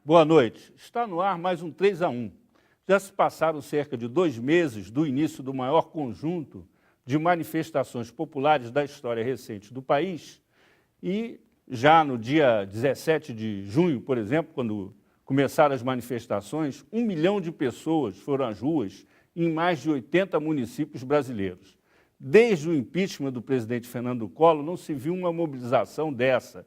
Boa noite. Está no ar mais um 3-1. Já se passaram cerca de 2 meses do início do maior conjunto de manifestações populares da história recente do país e já no dia 17 de junho, por exemplo, quando começaram as manifestações, 1 milhão de pessoas foram às ruas em mais de 80 municípios brasileiros. Desde o impeachment do presidente Fernando Collor, não se viu uma mobilização dessa.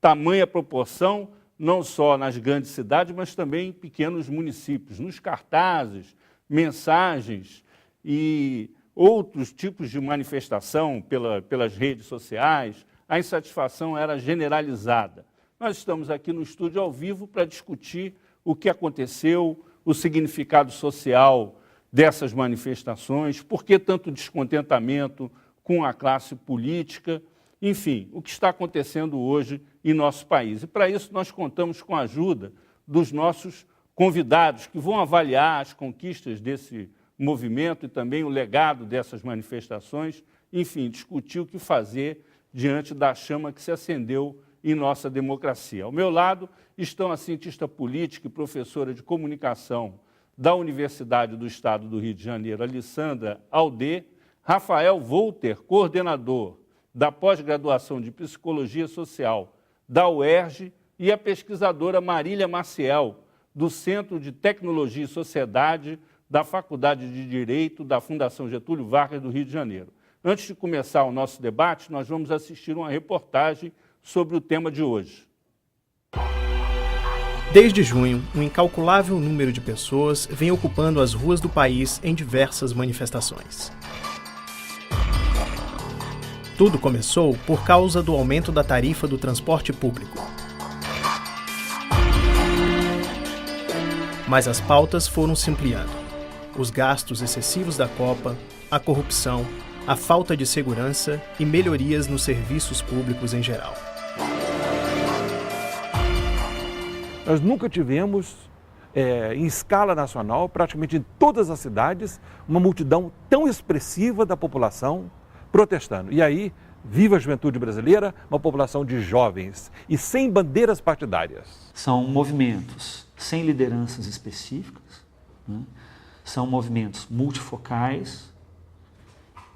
Tamanha proporção, não só nas grandes cidades, mas também em pequenos municípios, nos cartazes, mensagens e outros tipos de manifestação pelas redes sociais. A insatisfação era generalizada. Nós estamos aqui no estúdio ao vivo para discutir o que aconteceu, o significado social dessas manifestações, por que tanto descontentamento com a classe política, enfim, o que está acontecendo hoje em nosso país. E para isso nós contamos com a ajuda dos nossos convidados que vão avaliar as conquistas desse movimento e também o legado dessas manifestações, enfim, discutir o que fazer diante da chama que se acendeu em nossa democracia. Ao meu lado estão a cientista política e professora de comunicação da Universidade do Estado do Rio de Janeiro, Alessandra Aldê, Rafael Volter, coordenador da pós-graduação de Psicologia Social da UERJ, e a pesquisadora Marília Maciel, do Centro de Tecnologia e Sociedade da Faculdade de Direito da Fundação Getúlio Vargas do Rio de Janeiro. Antes de começar o nosso debate, nós vamos assistir uma reportagem sobre o tema de hoje. Desde junho, um incalculável número de pessoas vem ocupando as ruas do país em diversas manifestações. Tudo começou por causa do aumento da tarifa do transporte público. Mas as pautas foram se ampliando. Os gastos excessivos da Copa, a corrupção, a falta de segurança e melhorias nos serviços públicos em geral. Nós nunca tivemos, em escala nacional, praticamente em todas as cidades, uma multidão tão expressiva da população protestando. E aí, viva a juventude brasileira, uma população de jovens e sem bandeiras partidárias. São movimentos sem lideranças específicas, né? São movimentos multifocais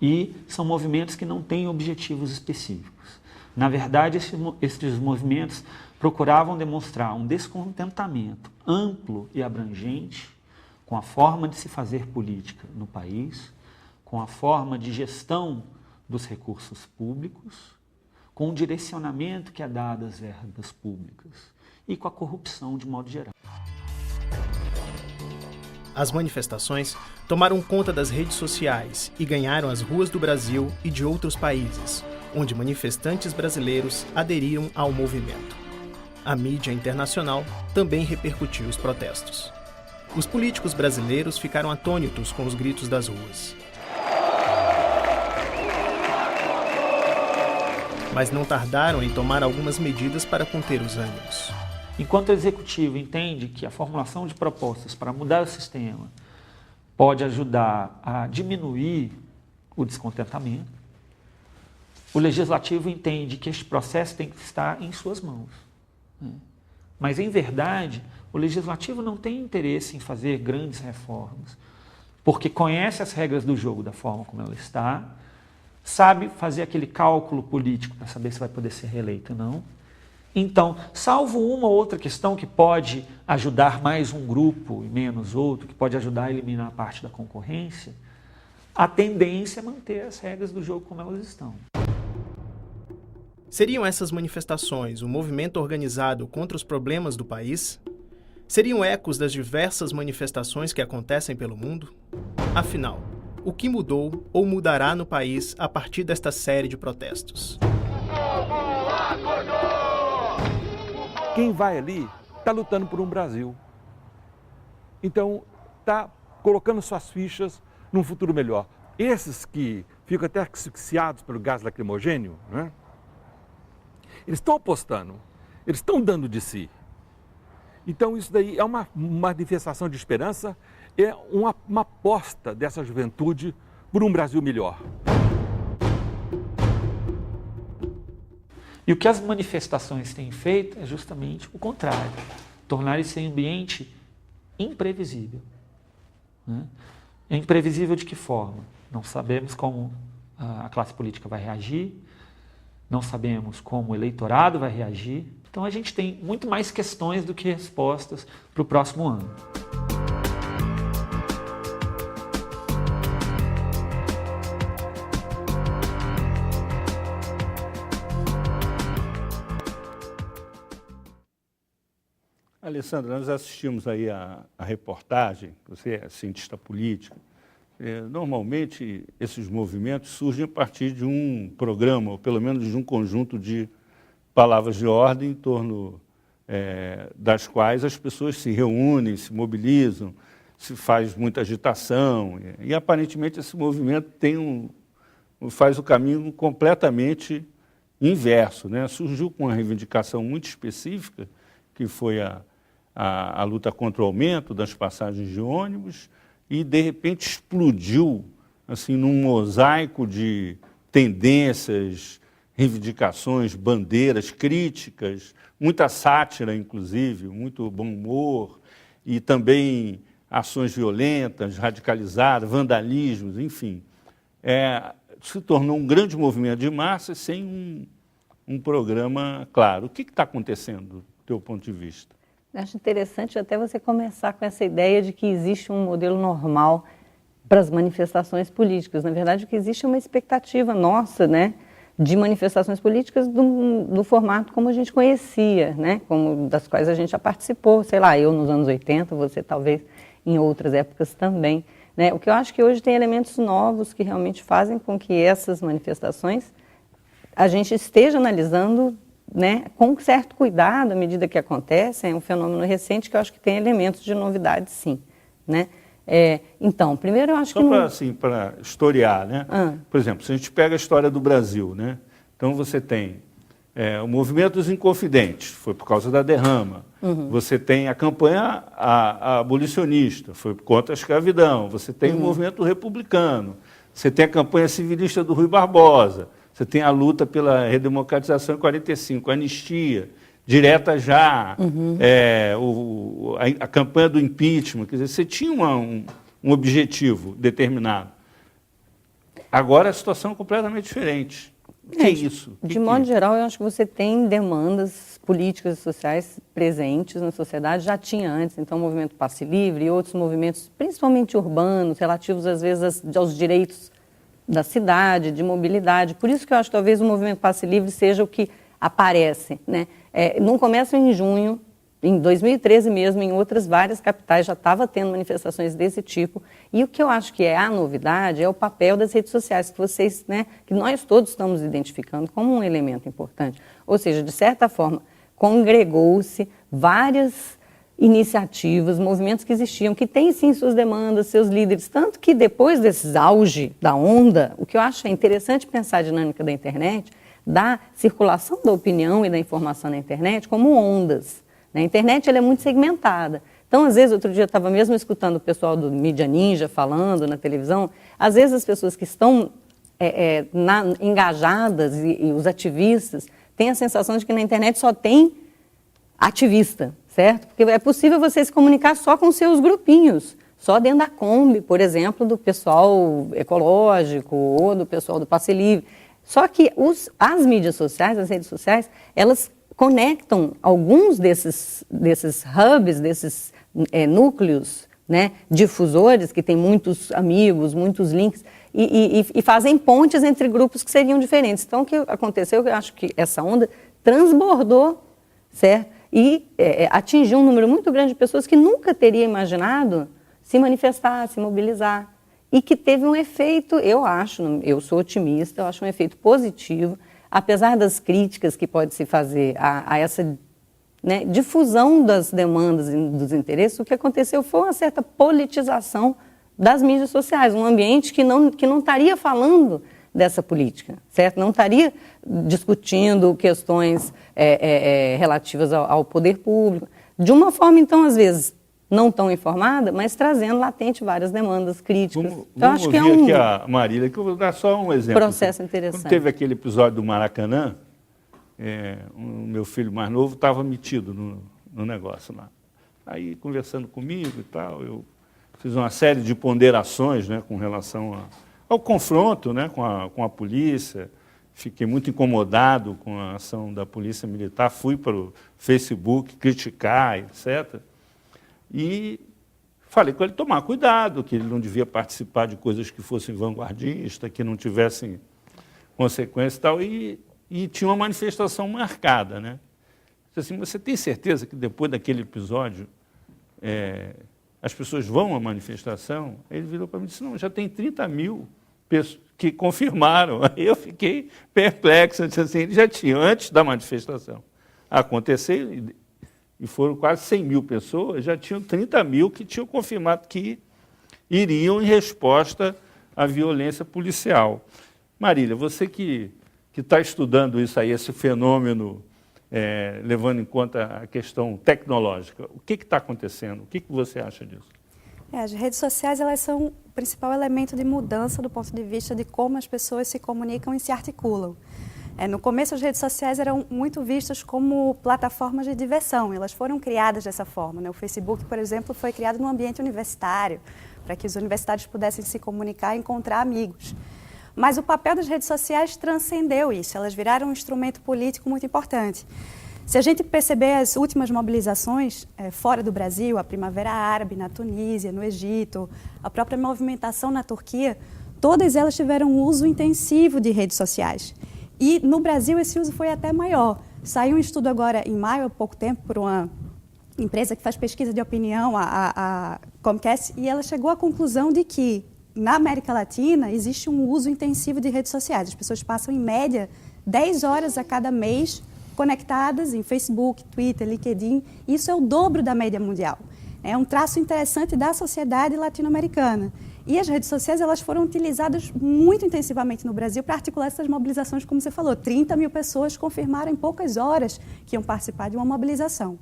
e são movimentos que não têm objetivos específicos. Na verdade, esses movimentos procuravam demonstrar um descontentamento amplo e abrangente com a forma de se fazer política no país, com a forma de gestão dos recursos públicos, com o direcionamento que é dado às verbas públicas e com a corrupção de modo geral. As manifestações tomaram conta das redes sociais e ganharam as ruas do Brasil e de outros países, onde manifestantes brasileiros aderiram ao movimento. A mídia internacional também repercutiu os protestos. Os políticos brasileiros ficaram atônitos com os gritos das ruas. Mas não tardaram em tomar algumas medidas para conter os ânimos. Enquanto o executivo entende que a formulação de propostas para mudar o sistema pode ajudar a diminuir o descontentamento, o legislativo entende que este processo tem que estar em suas mãos. Mas, em verdade, o legislativo não tem interesse em fazer grandes reformas, porque conhece as regras do jogo da forma como ela está, sabe fazer aquele cálculo político para saber se vai poder ser reeleito ou não. Então, salvo uma ou outra questão que pode ajudar mais um grupo e menos outro, que pode ajudar a eliminar a parte da concorrência, a tendência é manter as regras do jogo como elas estão. Seriam essas manifestações um movimento organizado contra os problemas do país? Seriam ecos das diversas manifestações que acontecem pelo mundo? Afinal, o que mudou ou mudará no país a partir desta série de protestos? Quem vai ali está lutando por um Brasil. Então, está colocando suas fichas num futuro melhor. Esses que ficam até asfixiados pelo gás lacrimogênio, né? Eles estão apostando, eles estão dando de si. Então, isso daí é uma manifestação de esperança, é uma aposta dessa juventude por um Brasil melhor. E o que as manifestações têm feito é justamente o contrário. tornar esse ambiente imprevisível. Né? É imprevisível de que forma? Não sabemos como a classe política vai reagir, não sabemos como o eleitorado vai reagir. Então a gente tem muito mais questões do que respostas para o próximo ano. Alessandra, nós assistimos aí a reportagem, você é cientista política. Normalmente, esses movimentos surgem a partir de um programa, ou pelo menos de um conjunto de palavras de ordem em torno das quais as pessoas se reúnem, se mobilizam, se faz muita agitação. E aparentemente, esse movimento faz o caminho completamente inverso, né? Surgiu com uma reivindicação muito específica, que foi a luta contra o aumento das passagens de ônibus, e, de repente, explodiu assim, num mosaico de tendências, reivindicações, bandeiras, críticas, muita sátira, inclusive, muito bom humor, e também ações violentas, radicalizadas, vandalismos, enfim. Se tornou um grande movimento de massa sem um programa claro. O que está acontecendo, do teu ponto de vista? Acho interessante até você começar com essa ideia de que existe um modelo normal para as manifestações políticas. Na verdade, o que existe é uma expectativa nossa, né, de manifestações políticas do formato como a gente conhecia, né, como das quais a gente já participou, sei lá, eu nos anos 80, você talvez em outras épocas também. Né? O que eu acho que hoje tem elementos novos que realmente fazem com que essas manifestações a gente esteja analisando, né, com certo cuidado à medida que acontecem. É um fenômeno recente que eu acho que tem elementos de novidade, sim. Né? Então, primeiro eu acho que... Só para historiar, né? Por exemplo, se a gente pega a história do Brasil, né? Então você tem o movimento dos Inconfidentes, foi por causa da derrama. Você tem a campanha abolicionista, foi contra a escravidão. Você tem o movimento republicano. Você tem a campanha civilista do Rui Barbosa. Você tem a luta pela redemocratização em 45, a anistia, direta já, a campanha do impeachment. Quer dizer, você tinha um objetivo determinado. Agora a situação é completamente diferente. O que é isso? De modo geral, eu acho que você tem demandas políticas e sociais presentes na sociedade, já tinha antes, então o movimento Passe Livre e outros movimentos, principalmente urbanos, relativos às vezes aos direitos da cidade, de mobilidade. Por isso que eu acho que talvez o movimento Passe Livre seja o que aparece. Né? Não começa em junho, em 2013 mesmo, em outras várias capitais já estava tendo manifestações desse tipo. E o que eu acho que é a novidade é o papel das redes sociais, que vocês, né, que nós todos estamos identificando como um elemento importante. Ou seja, de certa forma, congregou-se várias iniciativas, movimentos que existiam, que têm sim suas demandas, seus líderes, tanto que depois desses auge da onda, o que eu acho interessante pensar a dinâmica da internet, da circulação da opinião e da informação na internet como ondas. A internet ela é muito segmentada. Então, às vezes, outro dia eu estava mesmo escutando o pessoal do Mídia Ninja falando na televisão, às vezes as pessoas que estão engajadas e os ativistas têm a sensação de que na internet só tem ativista, certo? Porque é possível você se comunicar só com seus grupinhos, só dentro da Kombi, por exemplo, do pessoal ecológico ou do pessoal do Passe Livre. Só que as mídias sociais, as redes sociais, elas conectam alguns desses hubs, desses núcleos, né, difusores, que têm muitos amigos, muitos links, e fazem pontes entre grupos que seriam diferentes. Então, o que aconteceu, eu acho que essa onda transbordou, certo? E atingiu um número muito grande de pessoas que nunca teria imaginado se manifestar, se mobilizar. E que teve um efeito, eu acho, eu sou otimista, eu acho um efeito positivo, apesar das críticas que pode se fazer a essa, né, difusão das demandas e dos interesses. O que aconteceu foi uma certa politização das mídias sociais, um ambiente que não estaria falando dessa política, certo? Não estaria discutindo questões relativas ao poder público, de uma forma, então, às vezes, não tão informada, mas trazendo latente várias demandas críticas. Então, acho que é aqui a Marília, que eu vou dar só um exemplo. Processo interessante. Quando teve aquele episódio do Maracanã, o meu filho mais novo estava metido no negócio lá. Aí, conversando comigo e tal, eu fiz uma série de ponderações, né, com relação ao confronto, né, com a polícia. Fiquei muito incomodado com a ação da Polícia Militar, fui para o Facebook criticar, etc. E falei com ele tomar cuidado, que ele não devia participar de coisas que fossem vanguardistas, que não tivessem consequências e tal. E tinha uma manifestação marcada, né? Disse assim, você tem certeza que depois daquele episódio as pessoas vão à manifestação? Ele virou para mim e disse, não, já tem 30 mil pessoas que confirmaram. Aí eu fiquei perplexo, disse assim, ele já tinha, antes da manifestação acontecer, e foram quase 100 mil pessoas, já tinham 30 mil que tinham confirmado que iriam em resposta à violência policial. Marília, você que está estudando isso aí, esse fenômeno, levando em conta a questão tecnológica, o que está acontecendo? O que você acha disso? As redes sociais, elas são o principal elemento de mudança do ponto de vista de como as pessoas se comunicam e se articulam. No começo, as redes sociais eram muito vistas como plataformas de diversão, elas foram criadas dessa forma, né? O Facebook, por exemplo, foi criado no ambiente universitário, para que os universitários pudessem se comunicar e encontrar amigos. Mas o papel das redes sociais transcendeu isso, elas viraram um instrumento político muito importante. Se a gente perceber as últimas mobilizações fora do Brasil, a Primavera Árabe na Tunísia, no Egito, a própria movimentação na Turquia, todas elas tiveram um uso intensivo de redes sociais. E no Brasil esse uso foi até maior. Saiu um estudo agora em maio, há pouco tempo, por uma empresa que faz pesquisa de opinião, a Comcast, e ela chegou à conclusão de que na América Latina existe um uso intensivo de redes sociais. As pessoas passam, em média, 10 horas a cada mês conectadas em Facebook, Twitter, LinkedIn. Isso é o dobro da média mundial. É um traço interessante da sociedade latino-americana. E as redes sociais, elas foram utilizadas muito intensivamente no Brasil para articular essas mobilizações, como você falou. 30 mil pessoas confirmaram em poucas horas que iam participar de uma mobilização.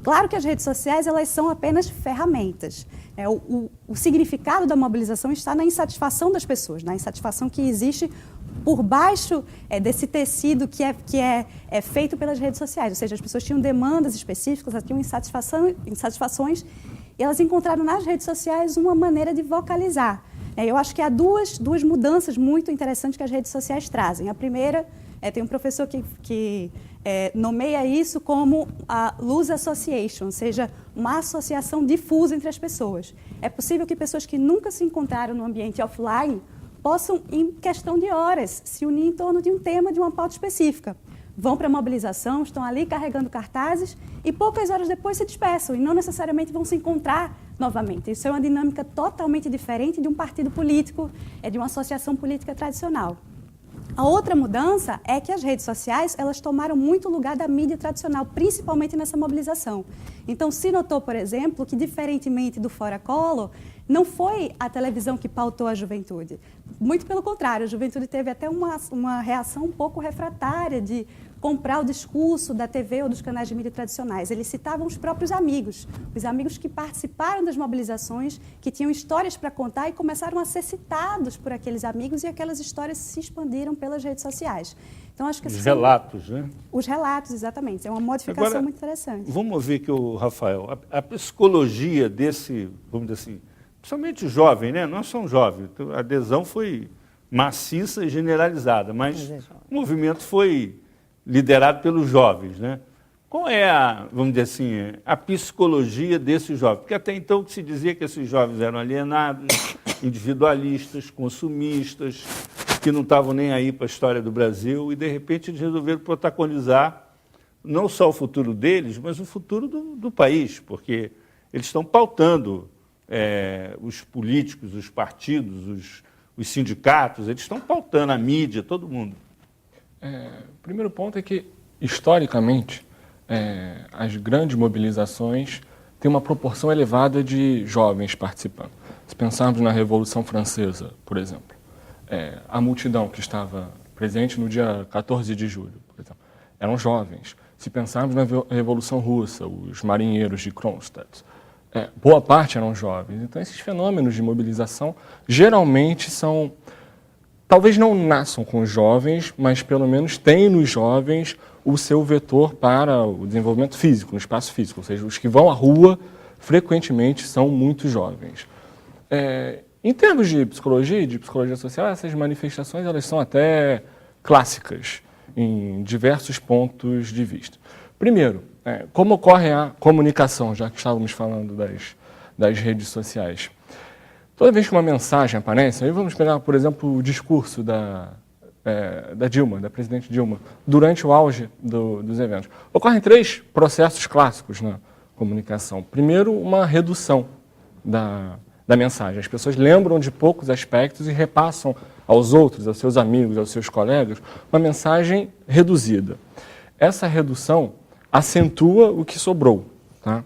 Claro que as redes sociais, elas são apenas ferramentas. O significado da mobilização está na insatisfação das pessoas, na insatisfação que existe por baixo desse tecido que é feito pelas redes sociais. Ou seja, as pessoas tinham demandas específicas, elas tinham insatisfações, e elas encontraram nas redes sociais uma maneira de vocalizar. Eu acho que há duas mudanças muito interessantes que as redes sociais trazem. A primeira, tem um professor que nomeia isso como a loose association, ou seja, uma associação difusa entre as pessoas. É possível que pessoas que nunca se encontraram no ambiente offline possam, em questão de horas, se unir em torno de um tema, de uma pauta específica. Vão para a mobilização, estão ali carregando cartazes e poucas horas depois se dispersam e não necessariamente vão se encontrar novamente. Isso é uma dinâmica totalmente diferente de um partido político, de uma associação política tradicional. A outra mudança é que as redes sociais, elas tomaram muito lugar da mídia tradicional, principalmente nessa mobilização. Então, se notou, por exemplo, que diferentemente do Fora Collor, não foi a televisão que pautou a juventude. Muito pelo contrário, a juventude teve até uma reação um pouco refratária de comprar o discurso da TV ou dos canais de mídia tradicionais. Eles citavam os próprios amigos, os amigos que participaram das mobilizações, que tinham histórias para contar e começaram a ser citados por aqueles amigos e aquelas histórias se expandiram pelas redes sociais. Então, acho que os relatos, né? Os relatos, exatamente. É uma modificação Agora, muito interessante. Vamos ver que o Rafael, a psicologia desse, vamos dizer assim, principalmente jovem, né? Nós somos jovens, a adesão foi maciça e generalizada, mas o movimento foi liderado pelos jovens, né? Qual é vamos dizer assim, a psicologia desses jovens? Porque até então se dizia que esses jovens eram alienados, individualistas, consumistas, que não estavam nem aí para a história do Brasil e, de repente, eles resolveram protagonizar não só o futuro deles, mas o futuro do país, porque eles estão pautando os políticos, os partidos, os sindicatos, eles estão pautando a mídia, todo mundo. O primeiro ponto é que, historicamente, as grandes mobilizações têm uma proporção elevada de jovens participando. Se pensarmos na Revolução Francesa, por exemplo, a multidão que estava presente no dia 14 de julho, por exemplo, eram jovens. Se pensarmos na Revolução Russa, os marinheiros de Kronstadt, boa parte eram jovens. Então, esses fenômenos de mobilização geralmente são... Talvez não nasçam com os jovens, mas pelo menos têm nos jovens o seu vetor para o desenvolvimento físico, no espaço físico. Ou seja, os que vão à rua frequentemente são muito jovens. Em termos de psicologia social, essas manifestações elas são até clássicas em diversos pontos de vista. Primeiro, como ocorre a comunicação, já que estávamos falando das redes sociais. Toda vez que uma mensagem aparece, aí vamos pegar, por exemplo, o discurso da Dilma, da presidente Dilma, durante o auge dos eventos. Ocorrem 3 processos clássicos na comunicação. Primeiro, uma redução da mensagem. As pessoas lembram de poucos aspectos e repassam aos outros, aos seus amigos, aos seus colegas, uma mensagem reduzida. Essa redução acentua o que sobrou, tá?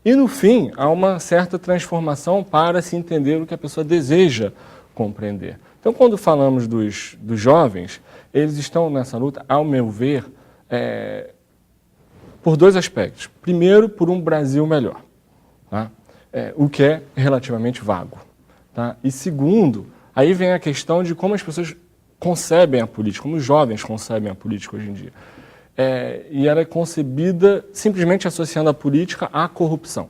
E, no fim, há uma certa transformação para se entender o que a pessoa deseja compreender. Então, quando falamos dos jovens, eles estão nessa luta, ao meu ver, por 2 aspectos. Primeiro, por um Brasil melhor, tá? O que é relativamente vago. Tá? E segundo, aí vem a questão de como as pessoas concebem a política, como os jovens concebem a política hoje em dia. E ela é concebida simplesmente associando a política à corrupção.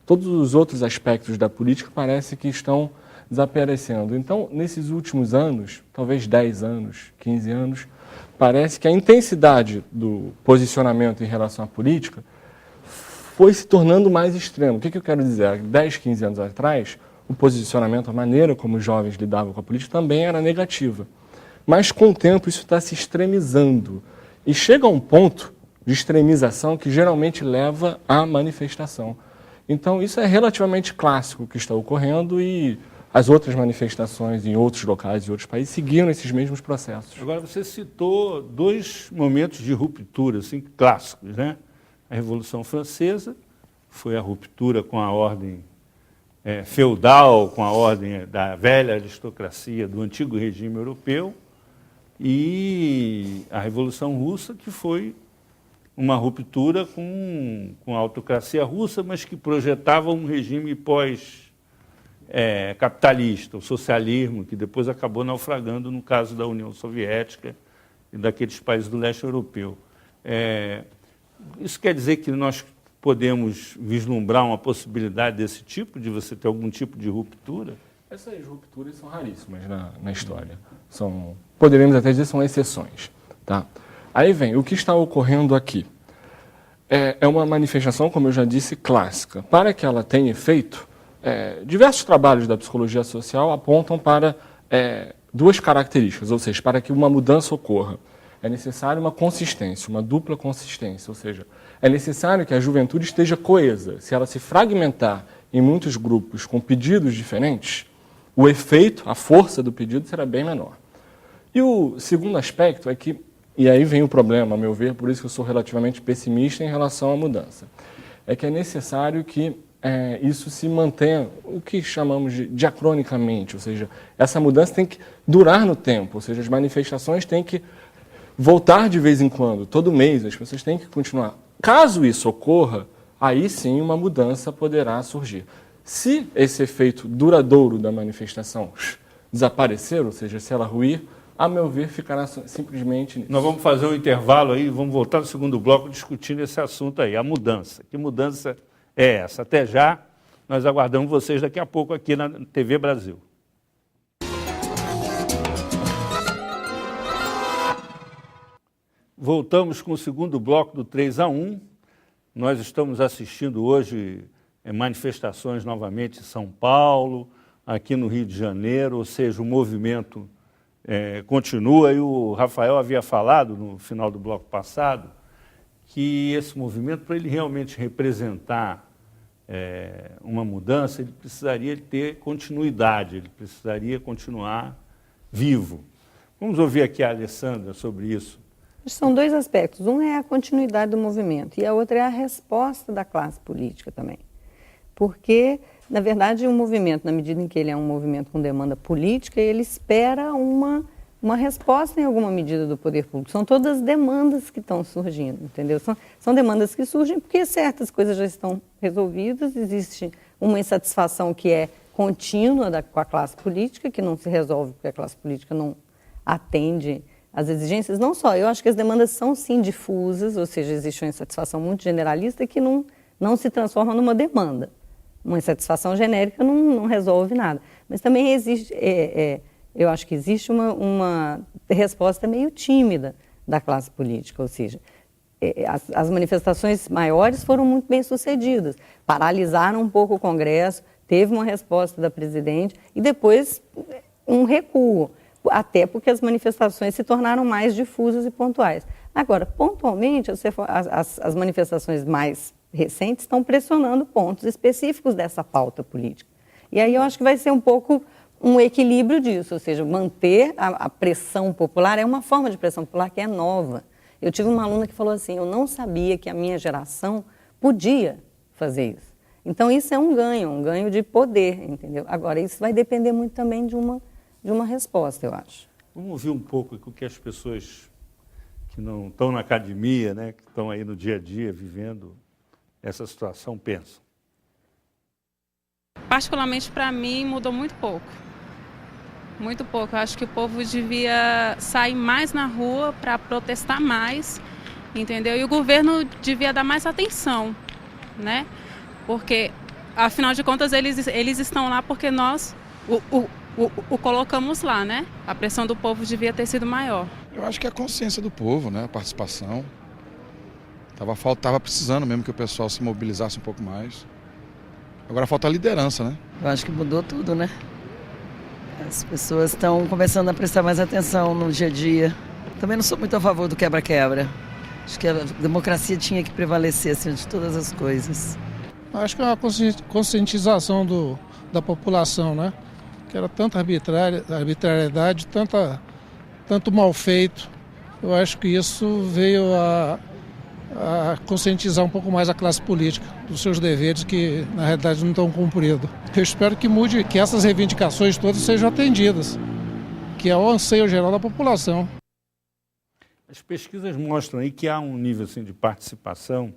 Todos os outros aspectos da política parece que estão desaparecendo. Então, nesses últimos anos, talvez 10 anos, 15 anos, parece que a intensidade do posicionamento em relação à política foi se tornando mais extremo. O que eu quero dizer? Há 10, 15 anos atrás, o posicionamento, a maneira como os jovens lidavam com a política também era negativa. Mas, com o tempo, isso está se extremizando. E chega a um ponto de extremização que geralmente leva à manifestação. Então, isso é relativamente clássico que está ocorrendo e as outras manifestações em outros locais e outros países seguiram esses mesmos processos. Agora, você citou 2 momentos de ruptura assim, clássicos, né? A Revolução Francesa foi a ruptura com a ordem feudal, com a ordem da velha aristocracia do antigo regime europeu, e a Revolução Russa, que foi uma ruptura com a autocracia russa, mas que projetava um regime pós-capitalista, o socialismo, que depois acabou naufragando no caso da União Soviética e daqueles países do leste europeu. Isso quer dizer que nós podemos vislumbrar uma possibilidade desse tipo, de você ter algum tipo de ruptura? Essas rupturas são raríssimas na história. Poderíamos até dizer, são exceções. Tá? Aí vem, o que está ocorrendo aqui? É uma manifestação, como eu já disse, clássica. Para que ela tenha efeito, diversos trabalhos da psicologia social apontam para 2 características, ou seja, para que uma mudança ocorra. É necessário uma consistência, uma dupla consistência, ou seja, é necessário que a juventude esteja coesa. Se ela se fragmentar em muitos grupos com pedidos diferentes, o efeito, a força do pedido será bem menor. E o segundo aspecto é que, e aí vem o problema, a meu ver, por isso que eu sou relativamente pessimista em relação à mudança, é que é necessário que isso se mantenha, o que chamamos de diacronicamente, ou seja, essa mudança tem que durar no tempo, ou seja, as manifestações têm que voltar de vez em quando, todo mês, as pessoas têm que continuar. Caso isso ocorra, aí sim uma mudança poderá surgir. Se esse efeito duradouro da manifestação desaparecer, ou seja, se ela ruir, a meu ver, ficará simplesmente nisso. Nós vamos fazer um intervalo aí, vamos voltar no segundo bloco discutindo esse assunto aí, a mudança. Que mudança é essa? Até já, nós aguardamos vocês daqui a pouco aqui na TV Brasil. Voltamos com o segundo bloco do 3-1. Nós estamos assistindo hoje manifestações novamente em São Paulo, aqui no Rio de Janeiro, ou seja, o movimento continua. E o Rafael havia falado no final do bloco passado que esse movimento, para ele realmente representar uma mudança, ele precisaria ter continuidade, ele precisaria continuar vivo. Vamos ouvir aqui a Alessandra sobre isso. São 2 aspectos. Um é a continuidade do movimento e a outra é a resposta da classe política também. Porque, na verdade, o movimento, na medida em que ele é um movimento com demanda política, ele espera uma resposta em alguma medida do poder público. São todas demandas que estão surgindo, entendeu? São demandas que surgem porque certas coisas já estão resolvidas, existe uma insatisfação que é contínua com a classe política, que não se resolve porque a classe política não atende as exigências. Não só, eu acho que as demandas são sim difusas, ou seja, existe uma insatisfação muito generalista que não se transforma numa demanda. uma insatisfação genérica não resolve nada. Mas também existe, eu acho que existe uma resposta meio tímida da classe política, ou seja, as manifestações maiores foram muito bem sucedidas, paralisaram um pouco o Congresso, teve uma resposta da presidente e depois um recuo, até porque as manifestações se tornaram mais difusas e pontuais. Agora, pontualmente, as manifestações mais recentes estão pressionando pontos específicos dessa pauta política. E aí eu acho que vai ser um pouco um equilíbrio disso, ou seja, manter a pressão popular é uma forma de pressão popular que é nova. Eu tive uma aluna que falou assim, eu não sabia que a minha geração podia fazer isso. Então isso é um ganho de poder, entendeu? Agora, isso vai depender muito também de uma resposta, eu acho. Vamos ouvir um pouco o que as pessoas que não estão na academia, né, que estão aí no dia a dia vivendo essa situação, pensam. Particularmente para mim mudou muito pouco. Muito pouco. Eu acho que o povo devia sair mais na rua para protestar mais, entendeu? E o governo devia dar mais atenção, né? Porque, afinal de contas, eles estão lá porque nós o colocamos lá, né? A pressão do povo devia ter sido maior. Eu acho que é a consciência do povo, né? A participação. Tava precisando mesmo que o pessoal se mobilizasse um pouco mais. Agora falta a liderança, né? Eu acho que mudou tudo, né? As pessoas estão começando a prestar mais atenção no dia a dia. Também não sou muito a favor do quebra-quebra. Acho que a democracia tinha que prevalecer acima de todas as coisas. Acho que é uma conscientização da população, né? Que era tanta arbitrariedade, tanto mal feito. Eu acho que isso veio a conscientizar um pouco mais a classe política dos seus deveres que, na realidade, não estão cumpridos. Eu espero que mude, que essas reivindicações todas sejam atendidas, que é o anseio geral da população. As pesquisas mostram aí que há um nível assim, de participação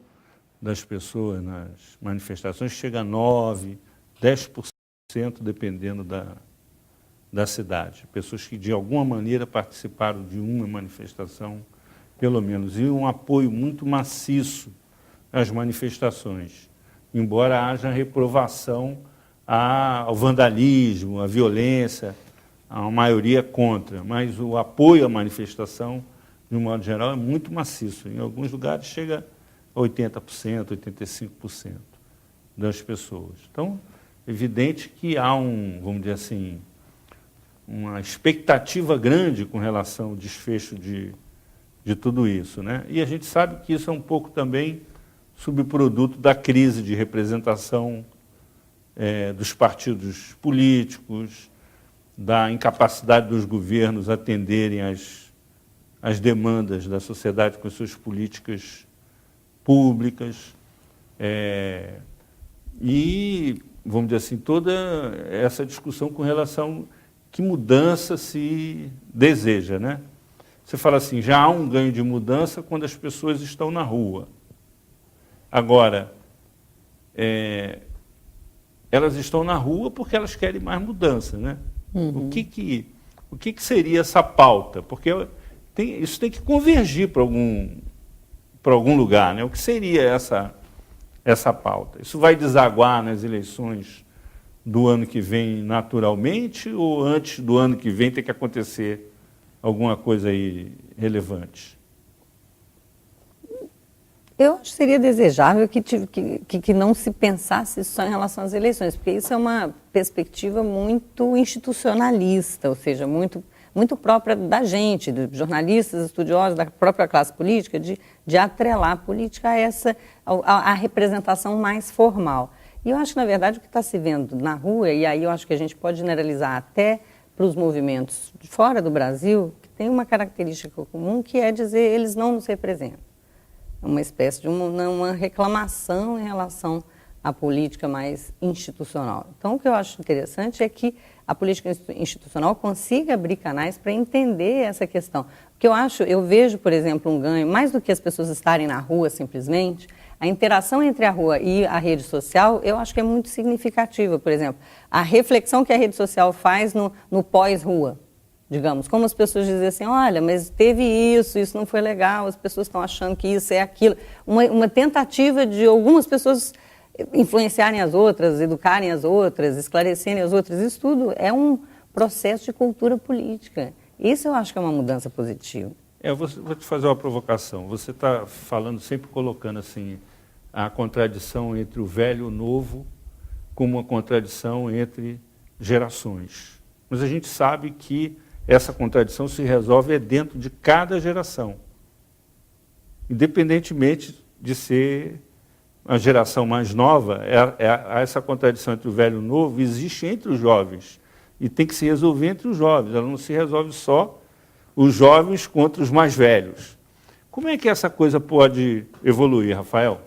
das pessoas nas manifestações, chega a 9%, 10%, dependendo da cidade. Pessoas que, de alguma maneira, participaram de uma manifestação, pelo menos, e um apoio muito maciço às manifestações, embora haja reprovação ao vandalismo, à violência, a uma maioria contra, mas o apoio à manifestação, de um modo geral, é muito maciço. Em alguns lugares chega a 80%, 85% das pessoas. Então, é evidente que há vamos dizer assim, uma expectativa grande com relação ao desfecho de tudo isso, né? E a gente sabe que isso é um pouco também subproduto da crise de representação dos partidos políticos, da incapacidade dos governos atenderem às demandas da sociedade com as suas políticas públicas, e, vamos dizer assim, toda essa discussão com relação a que mudança se deseja, né? Você fala assim, já há um ganho de mudança quando as pessoas estão na rua. Agora, elas estão na rua porque elas querem mais mudança, né? Uhum. O que seria essa pauta? Porque isso tem que convergir para algum lugar, né? O que seria essa pauta? Isso vai desaguar nas eleições do ano que vem naturalmente ou antes do ano que vem tem que acontecer alguma coisa aí relevante? Eu acho que seria desejável que não se pensasse só em relação às eleições, porque isso é uma perspectiva muito institucionalista, ou seja, muito própria da gente, de jornalistas, estudiosos, da própria classe política, de atrelar a política a representação mais formal. E eu acho que, na verdade, o que está se vendo na rua, e aí eu acho que a gente pode generalizar até para os movimentos de fora do Brasil, que tem uma característica comum, que é dizer eles não nos representam. É uma espécie de uma reclamação em relação à política mais institucional. Então, o que eu acho interessante é que a política institucional consiga abrir canais para entender essa questão. O que eu vejo, por exemplo, um ganho, mais do que as pessoas estarem na rua simplesmente, a interação entre a rua e a rede social, eu acho que é muito significativa. Por exemplo, a reflexão que a rede social faz no pós-rua, digamos, como as pessoas dizem assim, olha, mas teve isso não foi legal, as pessoas estão achando que isso é aquilo. Uma tentativa de algumas pessoas influenciarem as outras, educarem as outras, esclarecerem as outras. Isso tudo é um processo de cultura política. Isso eu acho que é uma mudança positiva. Vou te fazer uma provocação. Você está falando, sempre colocando assim, a contradição entre o velho e o novo como uma contradição entre gerações. Mas a gente sabe que essa contradição se resolve dentro de cada geração, independentemente de ser a geração mais nova. Essa contradição entre o velho e o novo existe entre os jovens e tem que se resolver entre os jovens. Ela não se resolve só os jovens contra os mais velhos. Como é que essa coisa pode evoluir, Rafael?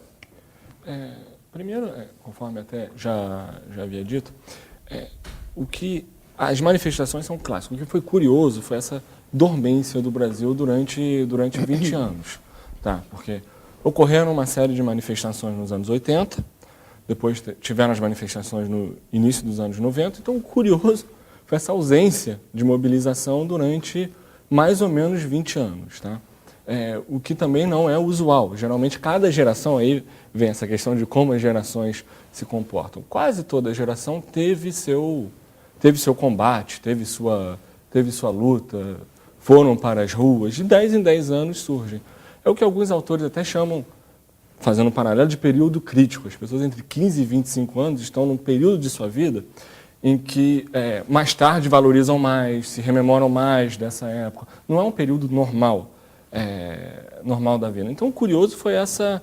Primeiro, conforme até já havia dito, as manifestações são clássicas. O que foi curioso foi essa dormência do Brasil durante 20 anos. Tá? Porque ocorreram uma série de manifestações nos anos 80, depois tiveram as manifestações no início dos anos 90, então o curioso foi essa ausência de mobilização durante mais ou menos 20 anos. Tá? O que também não é usual. Geralmente, cada geração, aí vem essa questão de como as gerações se comportam. Quase toda geração teve seu combate, teve sua luta, foram para as ruas, de 10 em 10 anos surgem. É o que alguns autores até chamam, fazendo um paralelo, de período crítico. As pessoas entre 15 e 25 anos estão num período de sua vida em que mais tarde valorizam mais, se rememoram mais dessa época. Não é um período normal da vida. Então, o curioso foi essa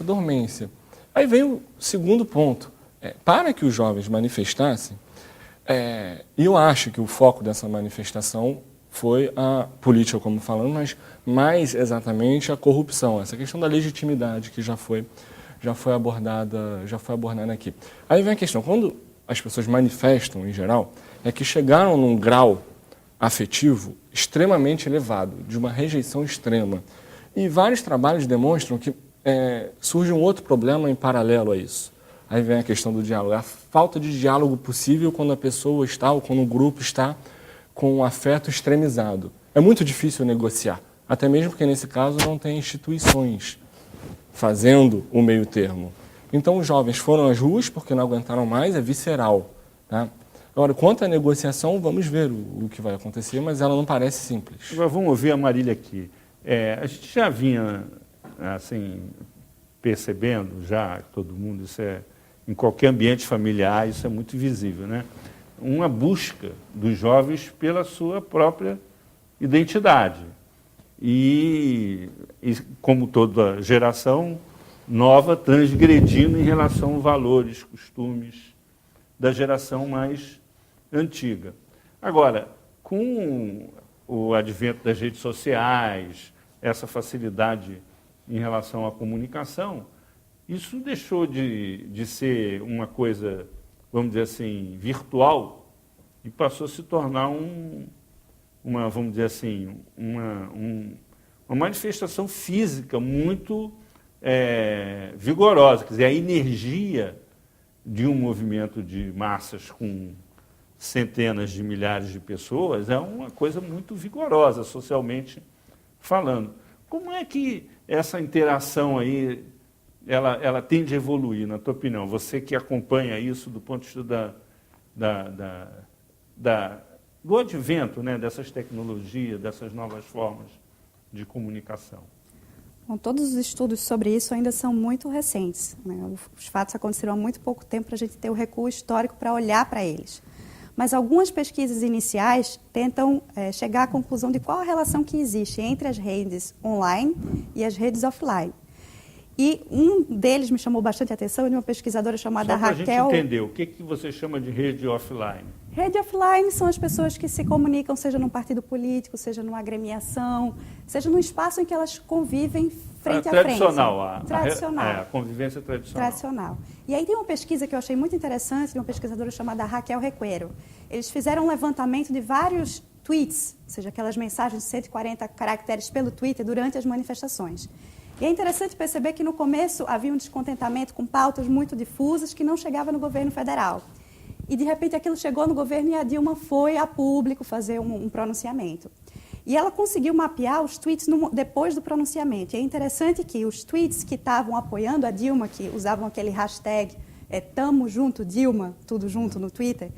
dormência. Aí vem o segundo ponto. Para que os jovens manifestassem, e eu acho que o foco dessa manifestação foi a política, como falando, mas mais exatamente a corrupção, essa questão da legitimidade que já foi abordada aqui. Aí vem a questão, quando as pessoas manifestam, em geral, é que chegaram num grau afetivo extremamente elevado, de uma rejeição extrema. E vários trabalhos demonstram que surge um outro problema em paralelo a isso. Aí vem a questão do diálogo, a falta de diálogo possível quando a pessoa está, ou quando o grupo está com um afeto extremizado. É muito difícil negociar, até mesmo porque nesse caso não tem instituições fazendo o meio termo. Então os jovens foram às ruas porque não aguentaram mais, é visceral. Tá? Agora, quanto à negociação, vamos ver o que vai acontecer, mas ela não parece simples. Agora vamos ouvir a Marília aqui. A gente já vinha assim, percebendo, já todo mundo, em qualquer ambiente familiar, isso é muito visível, né? Uma busca dos jovens pela sua própria identidade. E como toda geração nova, transgredindo em relação aos valores, costumes da geração mais antiga. Agora, com o advento das redes sociais, essa facilidade em relação à comunicação, isso deixou de ser uma coisa, vamos dizer assim, virtual e passou a se tornar vamos dizer assim, uma manifestação física muito vigorosa. Quer dizer, a energia de um movimento de massas com centenas de milhares de pessoas é uma coisa muito vigorosa, socialmente falando. Como é que essa interação aí ela tende a evoluir, na tua opinião? Você que acompanha isso do ponto de vista do advento, né, dessas tecnologias, dessas novas formas de comunicação. Bom, todos os estudos sobre isso ainda são muito recentes, né? Os fatos aconteceram há muito pouco tempo para a gente ter o recuo histórico para olhar para eles. Mas algumas pesquisas iniciais tentam chegar à conclusão de qual a relação que existe entre as redes online e as redes offline. E um deles me chamou bastante atenção, de uma pesquisadora chamada Raquel... Só para a gente entender, o que você chama de rede offline? Rede offline são as pessoas que se comunicam, seja num partido político, seja numa agremiação, seja num espaço em que elas convivem frente a frente. Tradicional. A convivência tradicional. E aí tem uma pesquisa que eu achei muito interessante, de uma pesquisadora chamada Raquel Requeiro. Eles fizeram um levantamento de vários tweets, ou seja, aquelas mensagens de 140 caracteres pelo Twitter durante as manifestações. E é interessante perceber que no começo havia um descontentamento com pautas muito difusas que não chegava no governo federal. E de repente aquilo chegou no governo e a Dilma foi a público fazer um pronunciamento. E ela conseguiu mapear os tweets depois do pronunciamento. E é interessante que os tweets que estavam apoiando a Dilma, que usavam aquele hashtag Tamo Junto Dilma, tudo junto no Twitter,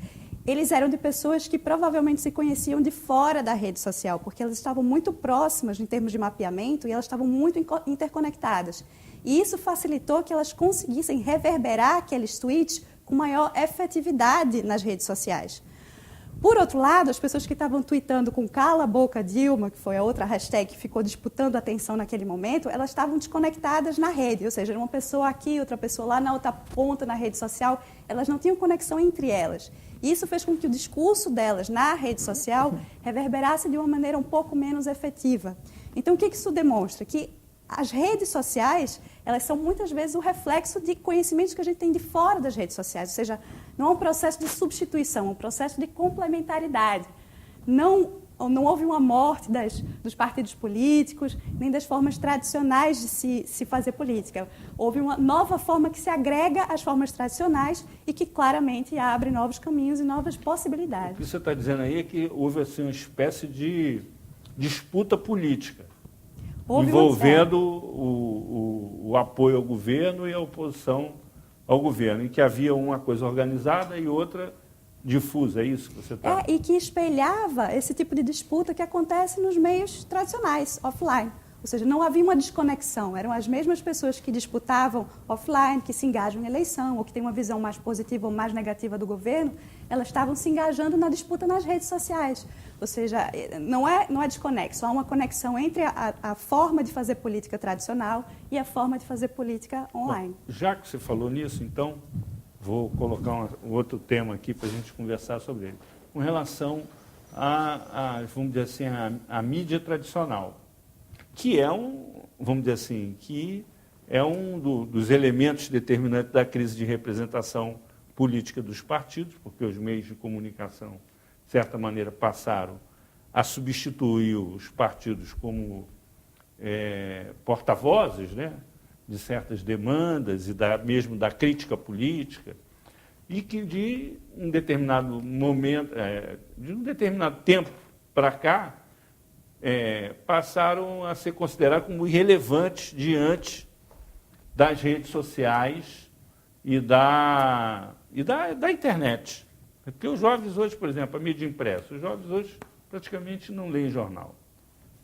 eles eram de pessoas que provavelmente se conheciam de fora da rede social, porque elas estavam muito próximas em termos de mapeamento e elas estavam muito interconectadas. E isso facilitou que elas conseguissem reverberar aqueles tweets com maior efetividade nas redes sociais. Por outro lado, as pessoas que estavam tweetando com Cala a Boca Dilma, que foi a outra hashtag que ficou disputando a atenção naquele momento, elas estavam desconectadas na rede, ou seja, uma pessoa aqui, outra pessoa lá na outra ponta na rede social, elas não tinham conexão entre elas. E isso fez com que o discurso delas na rede social reverberasse de uma maneira um pouco menos efetiva. Então, o que isso demonstra? Que as redes sociais, elas são muitas vezes o reflexo de conhecimentos que a gente tem de fora das redes sociais, ou seja, não é um processo de substituição, é um processo de complementaridade. Não houve uma morte dos partidos políticos, nem das formas tradicionais de se fazer política. Houve uma nova forma que se agrega às formas tradicionais e que claramente abre novos caminhos e novas possibilidades. O que você está dizendo aí é que houve assim, uma espécie de disputa política. Envolvendo o apoio ao governo e a oposição ao governo, em que havia uma coisa organizada e outra difusa, é isso que você está... E que espelhava esse tipo de disputa que acontece nos meios tradicionais, offline. Ou seja, não havia uma desconexão, eram as mesmas pessoas que disputavam offline, que se engajam em eleição, ou que têm uma visão mais positiva ou mais negativa do governo, elas estavam se engajando na disputa nas redes sociais. Ou seja, não é desconexo, há uma conexão entre a forma de fazer política tradicional e a forma de fazer política online. Bom, já que você falou nisso, então, vou colocar um outro tema aqui para a gente conversar sobre ele. Com relação vamos dizer assim, a mídia tradicional, que é vamos dizer assim, que é dos elementos determinantes da crise de representação política dos partidos, porque os meios de comunicação, de certa maneira, passaram a substituir os partidos como porta-vozes, né, de certas demandas e mesmo da crítica política, e que de um determinado momento, de um determinado tempo para cá, passaram a ser considerados como irrelevantes diante das redes sociais e da internet. Porque os jovens hoje, por exemplo, a mídia impressa, os jovens hoje praticamente não leem jornal.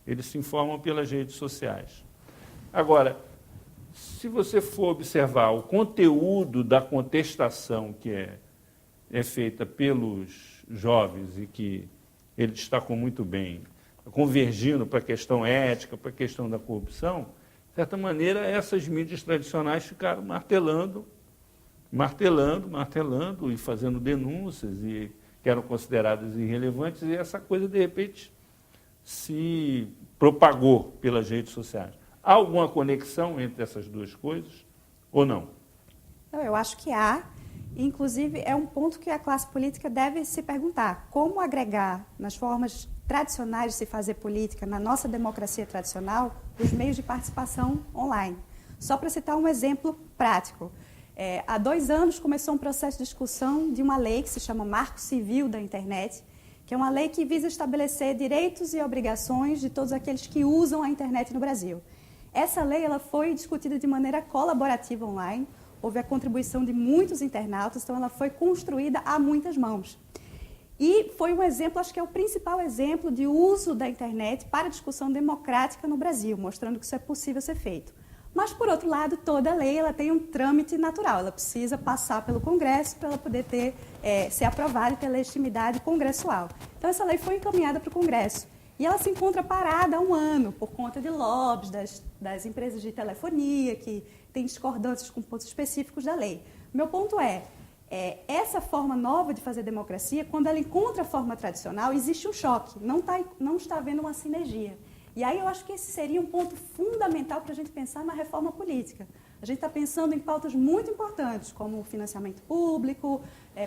Eles se informam pelas redes sociais. Agora, se você for observar o conteúdo da contestação que é feita pelos jovens e que ele destacou muito bem, convergindo para a questão ética, para a questão da corrupção, de certa maneira, essas mídias tradicionais ficaram martelando e fazendo denúncias e que eram consideradas irrelevantes, e essa coisa, de repente, se propagou pelas redes sociais. Há alguma conexão entre essas duas coisas ou não? Eu acho que há. Inclusive, é um ponto que a classe política deve se perguntar. Como agregar nas formas tradicionais de se fazer política, na nossa democracia tradicional, os meios de participação online? Só para citar um exemplo prático. Há 2 anos começou um processo de discussão de uma lei que se chama Marco Civil da Internet, que é uma lei que visa estabelecer direitos e obrigações de todos aqueles que usam a internet no Brasil. Essa lei ela foi discutida de maneira colaborativa online, houve a contribuição de muitos internautas, então ela foi construída a muitas mãos. E foi um exemplo, acho que é o principal exemplo de uso da internet para discussão democrática no Brasil, mostrando que isso é possível ser feito. Mas, por outro lado, toda lei ela tem um trâmite natural, ela precisa passar pelo Congresso para ela poder ser aprovada e ter legitimidade congressual. Então, essa lei foi encaminhada para o Congresso. E ela se encontra parada há 1 ano, por conta de lobbies das empresas de telefonia, que têm discordâncias com pontos específicos da lei. Meu ponto essa forma nova de fazer democracia, quando ela encontra a forma tradicional, existe um choque, não está havendo uma sinergia. E aí eu acho que esse seria um ponto fundamental para a gente pensar na reforma política. A gente está pensando em pautas muito importantes, como o financiamento público,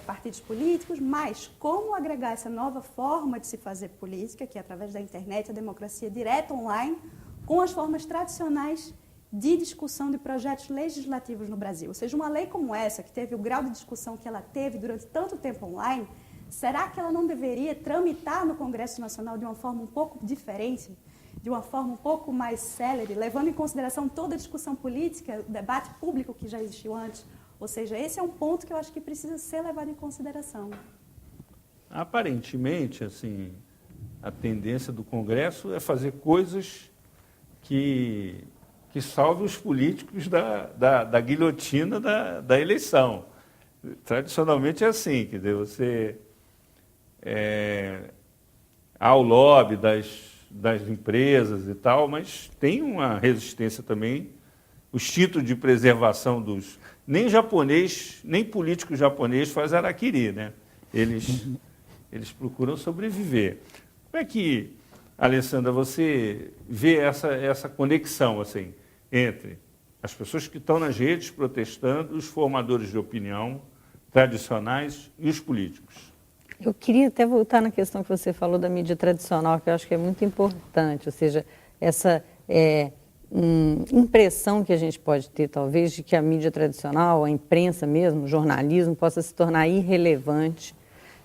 partidos políticos, mas como agregar essa nova forma de se fazer política, que é através da internet, a democracia direta online, com as formas tradicionais de discussão de projetos legislativos no Brasil. Ou seja, uma lei como essa, que teve o grau de discussão que ela teve durante tanto tempo online, será que ela não deveria tramitar no Congresso Nacional de uma forma um pouco diferente, de uma forma um pouco mais célere, levando em consideração toda a discussão política, o debate público que já existiu antes? Ou seja, esse é um ponto que eu acho que precisa ser levado em consideração. Aparentemente, assim, a tendência do Congresso é fazer coisas que salvem os políticos da guilhotina da eleição. Tradicionalmente é assim, quer dizer, você há o lobby das empresas e tal, mas tem uma resistência também, o instinto de preservação dos... Nem japonês, nem político japonês faz harakiri, né? Eles procuram sobreviver. Como é que, Alessandra, você vê essa conexão assim, entre as pessoas que estão nas redes protestando, os formadores de opinião tradicionais e os políticos? Eu queria até voltar na questão que você falou da mídia tradicional, que eu acho que é muito importante, ou seja, essa impressão que a gente pode ter, talvez, de que a mídia tradicional, a imprensa mesmo, o jornalismo, possa se tornar irrelevante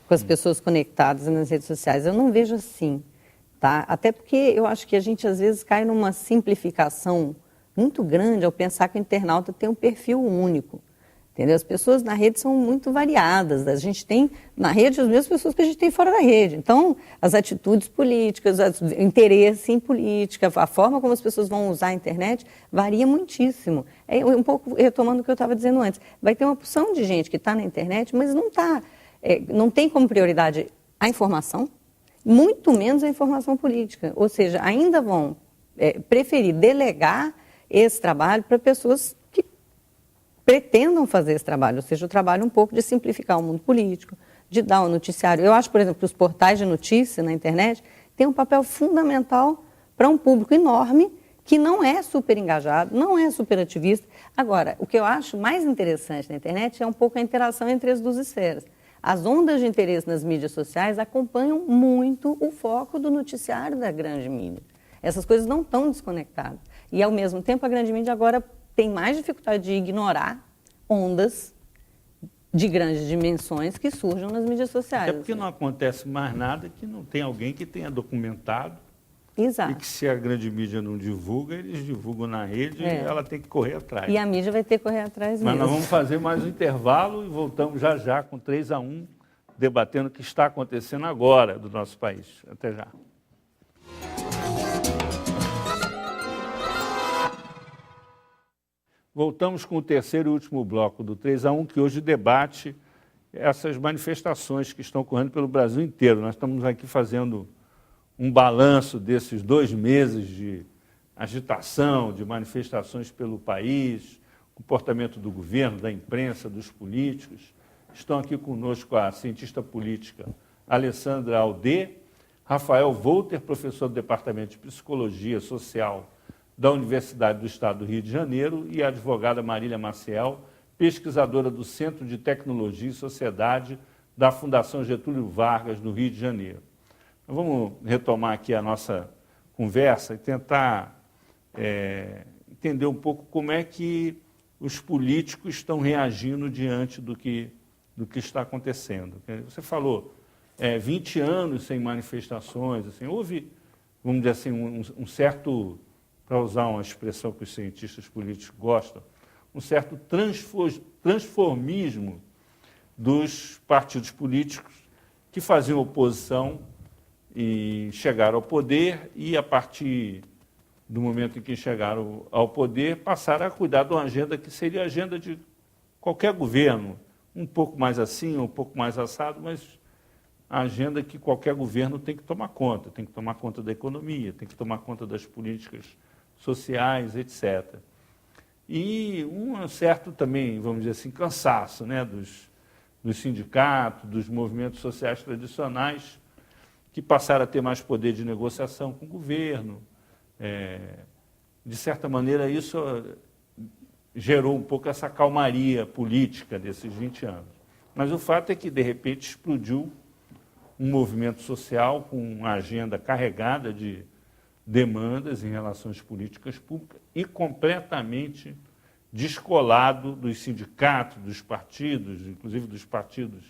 com as pessoas conectadas nas redes sociais. Eu não vejo assim, tá? Até porque eu acho que a gente, às vezes, cai numa simplificação muito grande ao pensar que o internauta tem um perfil único. Entendeu? As pessoas na rede são muito variadas. A gente tem na rede as mesmas pessoas que a gente tem fora da rede. Então, as atitudes políticas, o interesse em política, a forma como as pessoas vão usar a internet varia muitíssimo. É um pouco retomando o que eu estava dizendo antes. Vai ter uma porção de gente que está na internet, mas não tem como prioridade a informação, muito menos a informação política. Ou seja, ainda vão preferir delegar esse trabalho para pessoas que pretendam fazer esse trabalho, ou seja, o trabalho um pouco de simplificar o mundo político, de dar um noticiário. Eu acho, por exemplo, que os portais de notícia na internet têm um papel fundamental para um público enorme que não é super engajado, não é super ativista. Agora, o que eu acho mais interessante na internet é um pouco a interação entre as duas esferas. As ondas de interesse nas mídias sociais acompanham muito o foco do noticiário da grande mídia. Essas coisas não estão desconectadas. E, ao mesmo tempo, a grande mídia agora tem mais dificuldade de ignorar ondas de grandes dimensões que surjam nas mídias sociais. É porque não acontece mais nada que não tem alguém que tenha documentado. Exato. E que se a grande mídia não divulga, eles divulgam na rede e ela tem que correr atrás. E a mídia vai ter que correr atrás mesmo. Mas nós vamos fazer mais um intervalo e voltamos já com 3-1, debatendo o que está acontecendo agora do nosso país. Até já. Voltamos com o terceiro e último bloco do 3-1, que hoje debate essas manifestações que estão ocorrendo pelo Brasil inteiro. Nós estamos aqui fazendo um balanço desses 2 meses de agitação, de manifestações pelo país, comportamento do governo, da imprensa, dos políticos. Estão aqui conosco a cientista política Alessandra Aldê, Rafael Volter, professor do Departamento de Psicologia Social da Universidade do Estado do Rio de Janeiro, e a advogada Marília Maciel, pesquisadora do Centro de Tecnologia e Sociedade da Fundação Getúlio Vargas, no Rio de Janeiro. Vamos retomar aqui a nossa conversa e tentar entender um pouco como é que os políticos estão reagindo diante do que está acontecendo. Você falou 20 anos sem manifestações, assim, houve, vamos dizer assim, um certo, para usar uma expressão que os cientistas políticos gostam, um certo transformismo dos partidos políticos que faziam oposição e chegaram ao poder e, a partir do momento em que chegaram ao poder, passaram a cuidar de uma agenda que seria a agenda de qualquer governo, um pouco mais assim, um pouco mais assado, mas a agenda que qualquer governo tem que tomar conta da economia, tem que tomar conta das políticas sociais, etc. E um certo também, vamos dizer assim, cansaço, né, dos sindicatos, dos movimentos sociais tradicionais, que passaram a ter mais poder de negociação com o governo. De certa maneira, isso gerou um pouco essa calmaria política desses 20 anos. Mas o fato é que, de repente, explodiu um movimento social com uma agenda carregada de demandas em relações políticas públicas e completamente descolado dos sindicatos, dos partidos, inclusive dos partidos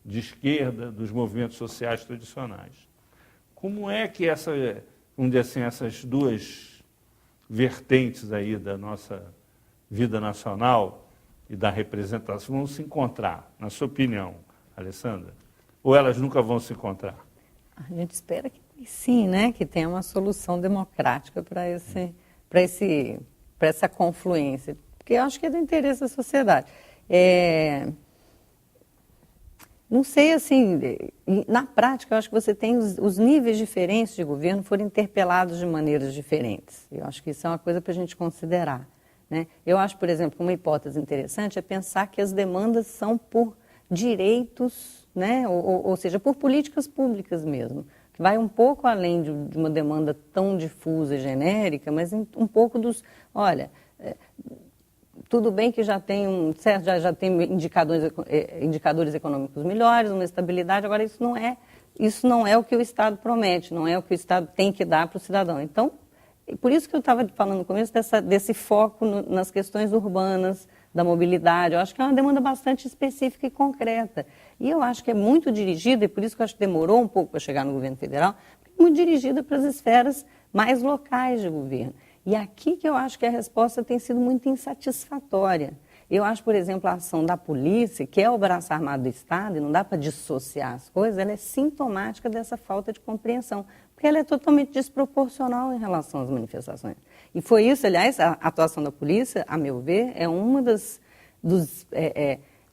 de esquerda, dos movimentos sociais tradicionais. Como é que vamos dizer assim, essas duas vertentes aí da nossa vida nacional e da representação vão se encontrar, na sua opinião, Alessandra? Ou elas nunca vão se encontrar? A gente espera que sim, né? Que tenha uma solução democrática para essa confluência, porque eu acho que é do interesse da sociedade. Não sei, assim, na prática, eu acho que você tem os níveis diferentes de governo foram interpelados de maneiras diferentes. Eu acho que isso é uma coisa para a gente considerar, né? Eu acho, por exemplo, uma hipótese interessante é pensar que as demandas são por direitos, né? Ou seja, por políticas públicas mesmo, que vai um pouco além de uma demanda tão difusa e genérica, mas um pouco dos, olha, tudo bem que já tem já tem indicadores econômicos melhores, uma estabilidade, agora isso não é o que o Estado promete, não é o que o Estado tem que dar para o cidadão. Então, por isso que eu estava falando no começo desse foco nas questões urbanas, da mobilidade. Eu acho que é uma demanda bastante específica e concreta. E eu acho que é muito dirigida, e por isso que eu acho que demorou um pouco para chegar no governo federal, muito dirigida para as esferas mais locais de governo. E aqui que eu acho que a resposta tem sido muito insatisfatória. Eu acho, por exemplo, a ação da polícia, que é o braço armado do Estado, e não dá para dissociar as coisas, ela é sintomática dessa falta de compreensão, porque ela é totalmente desproporcional em relação às manifestações. E foi isso, aliás, a atuação da polícia, a meu ver, é uma dos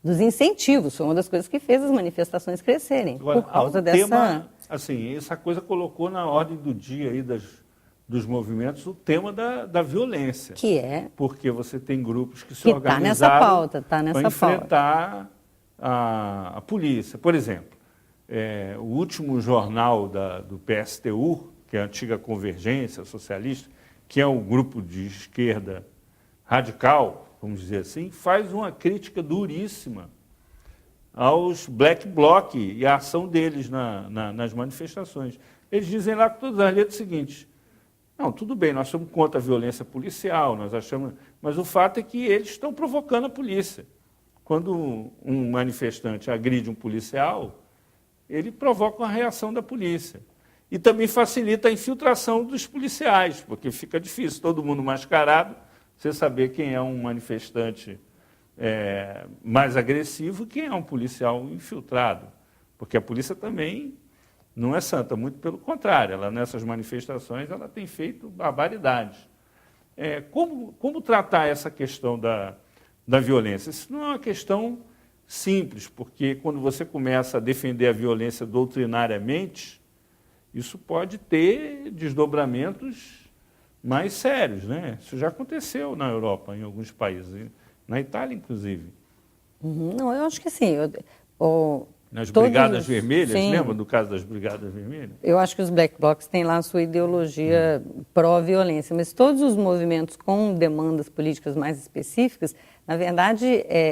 incentivos, foi uma das coisas que fez as manifestações crescerem, agora, por causa dessa... Tema, assim, essa coisa colocou na ordem do dia aí dos movimentos o tema da violência. Que é... Porque você tem grupos que se organizaram para enfrentar a polícia. Por exemplo, o último jornal do PSTU, que é a antiga Convergência Socialista, que é um grupo de esquerda radical, vamos dizer assim, faz uma crítica duríssima aos Black Bloc e a ação deles nas manifestações. Eles dizem lá com todas as letras o seguinte: não, tudo bem, nós somos contra a violência policial, nós achamos, mas o fato é que eles estão provocando a polícia. Quando um manifestante agride um policial, ele provoca uma reação da polícia. E também facilita a infiltração dos policiais, porque fica difícil, todo mundo mascarado, você saber quem é um manifestante mais agressivo e quem é um policial infiltrado. Porque a polícia também não é santa, muito pelo contrário, ela nessas manifestações ela tem feito barbaridades. Como tratar essa questão da violência? Isso não é uma questão simples, porque quando você começa a defender a violência doutrinariamente, isso pode ter desdobramentos mais sérios, né? Isso já aconteceu na Europa, em alguns países, na Itália, inclusive. Não, eu acho que sim. Nas Brigadas Vermelhas, lembra do caso das Brigadas Vermelhas? Eu acho que os Black Blocs têm lá a sua ideologia pró-violência, mas todos os movimentos com demandas políticas mais específicas, na verdade,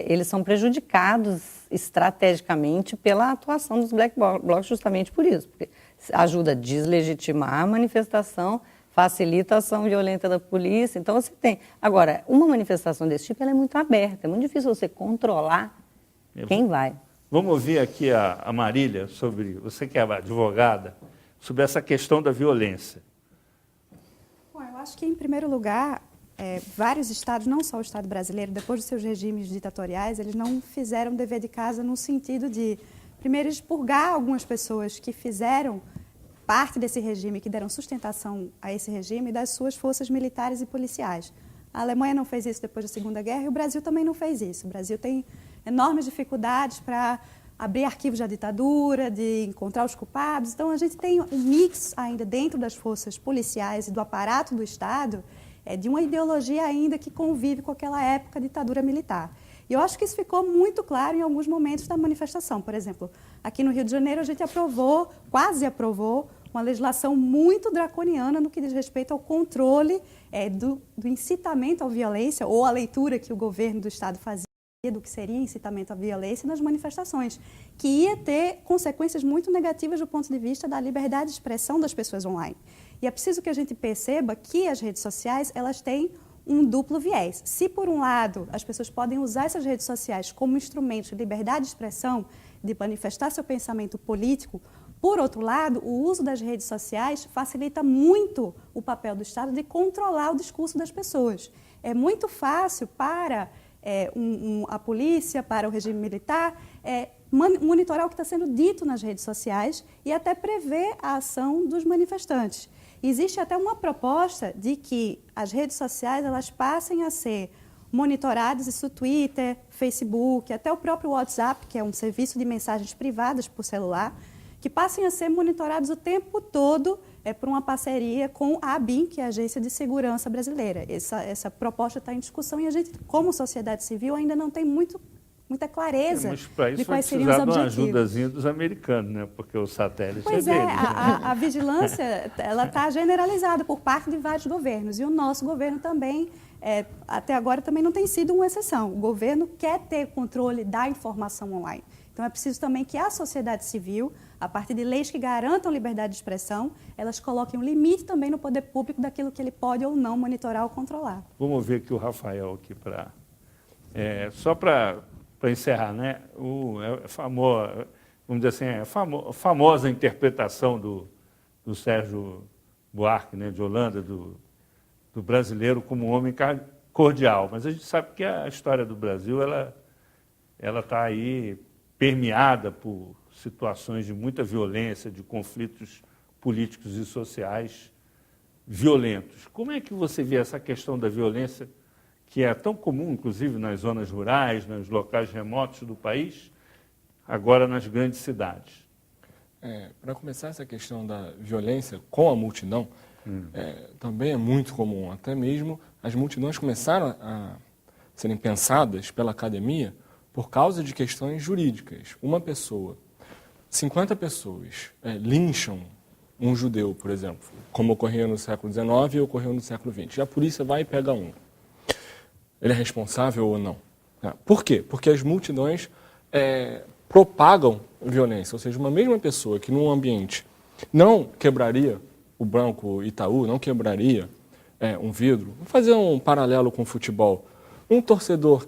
eles são prejudicados estrategicamente pela atuação dos Black Blocs justamente por isso, porque ajuda a deslegitimar a manifestação, facilita a ação violenta da polícia. Então, você tem... Agora, uma manifestação desse tipo ela é muito aberta, é muito difícil você controlar quem vai. Vamos ouvir aqui a Marília, você que é advogada, sobre essa questão da violência. Bom, eu acho que, em primeiro lugar, vários estados, não só o Estado brasileiro, depois dos seus regimes ditatoriais, eles não fizeram dever de casa no sentido de, primeiro, expurgar algumas pessoas que fizeram parte desse regime, que deram sustentação a esse regime, das suas forças militares e policiais. A Alemanha não fez isso depois da Segunda Guerra e o Brasil também não fez isso. O Brasil tem enormes dificuldades para abrir arquivos da ditadura, de encontrar os culpados. Então, a gente tem um mix ainda dentro das forças policiais e do aparato do Estado, de uma ideologia ainda que convive com aquela época ditadura militar. E eu acho que isso ficou muito claro em alguns momentos da manifestação. Por exemplo, aqui no Rio de Janeiro, a gente quase aprovou, uma legislação muito draconiana no que diz respeito ao controle do incitamento à violência, ou a leitura que o governo do Estado fazia do que seria incitamento à violência nas manifestações, que ia ter consequências muito negativas do ponto de vista da liberdade de expressão das pessoas online. E é preciso que a gente perceba que as redes sociais elas têm um duplo viés. Se, por um lado, as pessoas podem usar essas redes sociais como instrumento de liberdade de expressão, de manifestar seu pensamento político, por outro lado, o uso das redes sociais facilita muito o papel do Estado de controlar o discurso das pessoas. É muito fácil para a polícia, para o regime militar, monitorar o que está sendo dito nas redes sociais e até prever a ação dos manifestantes. Existe até uma proposta de que as redes sociais elas passem a ser monitoradas, isso Twitter, Facebook, até o próprio WhatsApp, que é um serviço de mensagens privadas por celular, que passem a ser monitorados o tempo todo por uma parceria com a ABIN, que é a Agência de Segurança Brasileira. Essa proposta está em discussão e a gente, como sociedade civil, ainda não tem muita clareza de quais seriam os objetivos. Mas para isso vai precisar de uma ajudazinha dos americanos, né? Porque o satélite pois é deles. A vigilância está generalizada por parte de vários governos e o nosso governo também, até agora, também não tem sido uma exceção. O governo quer ter controle da informação online. Então, é preciso também que a sociedade civil, a partir de leis que garantam liberdade de expressão, elas coloquem um limite também no poder público daquilo que ele pode ou não monitorar ou controlar. Vamos ver aqui o Rafael aqui para... só para encerrar, né? Vamos dizer assim, a famosa interpretação do Sérgio Buarque, né, de Holanda, do brasileiro como um homem cordial. Mas a gente sabe que a história do Brasil ela está aí permeada por situações de muita violência, de conflitos políticos e sociais violentos. Como é que você vê essa questão da violência, que é tão comum, inclusive, nas zonas rurais, nos locais remotos do país, agora nas grandes cidades? Para começar, essa questão da violência com a multidão também é muito comum. Até mesmo as multidões começaram a serem pensadas pela academia por causa de questões jurídicas. 50 pessoas lincham um judeu, por exemplo, como ocorria no século XIX e ocorreu no século XX. E a polícia vai e pega um. Ele é responsável ou não? Por quê? Porque as multidões propagam violência. Ou seja, uma mesma pessoa que num ambiente não quebraria o Banco Itaú, não quebraria um vidro. Vou fazer um paralelo com o futebol. Um torcedor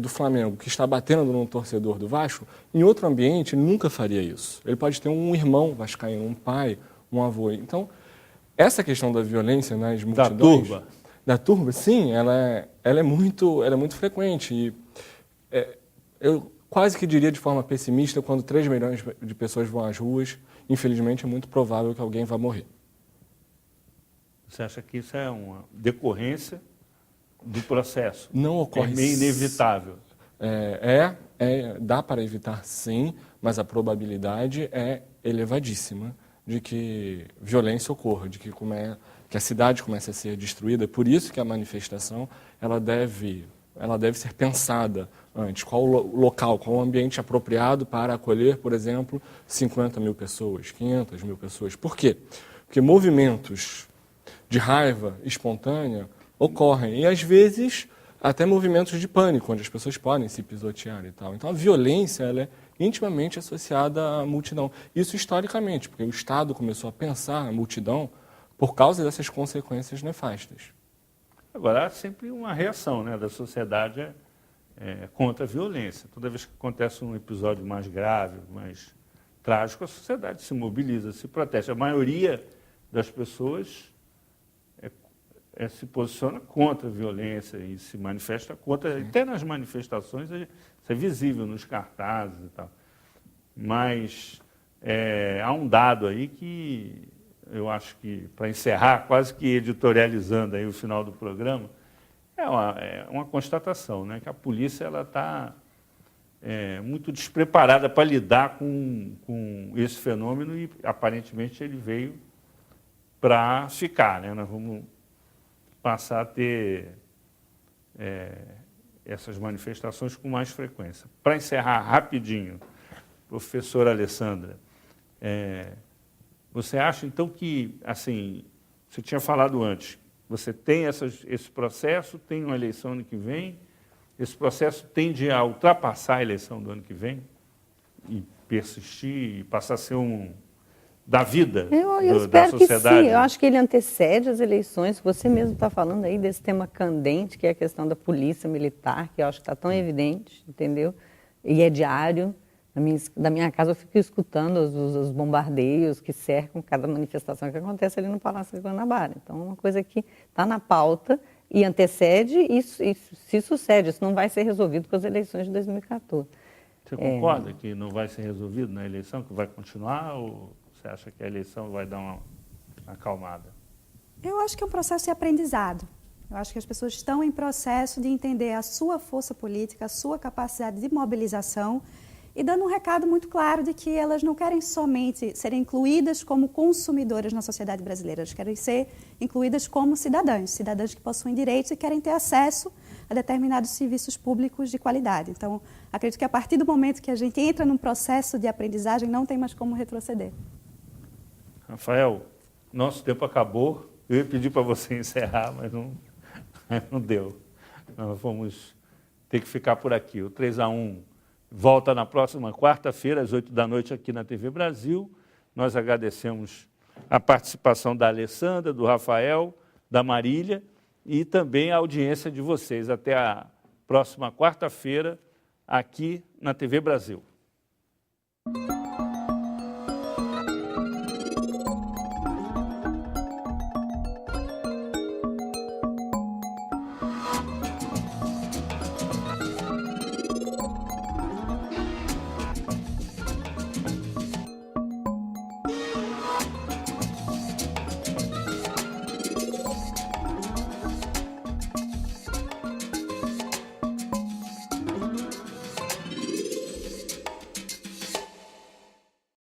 do Flamengo que está batendo num torcedor do Vasco, em outro ambiente, ele nunca faria isso. Ele pode ter um irmão vascaíno, um pai, um avô. Então, essa questão da violência nas multidões... Da turba, sim, ela é muito frequente. E, eu quase que diria de forma pessimista, quando 3 milhões de pessoas vão às ruas, infelizmente é muito provável que alguém vá morrer. Você acha que isso é uma decorrência do processo? Não ocorre. É meio inevitável. Dá para evitar, sim, mas a probabilidade é elevadíssima de que violência ocorra, de que a cidade comece a ser destruída. Por isso que a manifestação ela deve ser pensada antes. Qual o local, qual o ambiente apropriado para acolher, por exemplo, 50 mil pessoas, 500 mil pessoas. Por quê? Porque movimentos de raiva espontânea ocorrem. E, às vezes, até movimentos de pânico, onde as pessoas podem se pisotear e tal. Então, a violência ela é intimamente associada à multidão. Isso historicamente, porque o Estado começou a pensar a multidão por causa dessas consequências nefastas. Agora, há sempre uma reação, né, da sociedade contra a violência. Toda vez que acontece um episódio mais grave, mais trágico, a sociedade se mobiliza, se protege. A maioria das pessoas se posiciona contra a violência e se manifesta contra. Sim. Até nas manifestações, isso é visível nos cartazes e tal. Mas há um dado aí que eu acho que, para encerrar, quase que editorializando aí o final do programa, é uma constatação, né, que a polícia está muito despreparada para lidar com esse fenômeno e, aparentemente, ele veio para ficar, né? Nós vamos passar a ter essas manifestações com mais frequência. Para encerrar rapidinho, professora Alessandra, você acha, então, que, assim, você tinha falado antes, você tem esse processo, tem uma eleição ano que vem, esse processo tende a ultrapassar a eleição do ano que vem e persistir, e passar a ser da vida Eu da espero que sociedade? sim. Eu acho que ele antecede as eleições. Você mesmo está falando aí desse tema candente, que é a questão da polícia militar, que eu acho que está tão evidente, entendeu? E é diário. Da minha casa eu fico escutando os bombardeios que cercam cada manifestação que acontece ali no Palácio de Guanabara. Então, é uma coisa que está na pauta e antecede e se sucede. Isso não vai ser resolvido com as eleições de 2014. Você concorda que não vai ser resolvido na eleição, que vai continuar, ou você acha que a eleição vai dar uma acalmada? Eu acho que é um processo de aprendizado. Eu acho que as pessoas estão em processo de entender a sua força política, a sua capacidade de mobilização e dando um recado muito claro de que elas não querem somente ser incluídas como consumidoras na sociedade brasileira, elas querem ser incluídas como cidadãs que possuem direitos e querem ter acesso a determinados serviços públicos de qualidade. Então, acredito que a partir do momento que a gente entra num processo de aprendizagem, não tem mais como retroceder. Rafael, nosso tempo acabou. Eu ia pedir para você encerrar, mas não deu. Nós vamos ter que ficar por aqui. O 3-1 volta na próxima quarta-feira, às 20h aqui na TV Brasil. Nós agradecemos a participação da Alessandra, do Rafael, da Marília e também a audiência de vocês. Até a próxima quarta-feira, aqui na TV Brasil.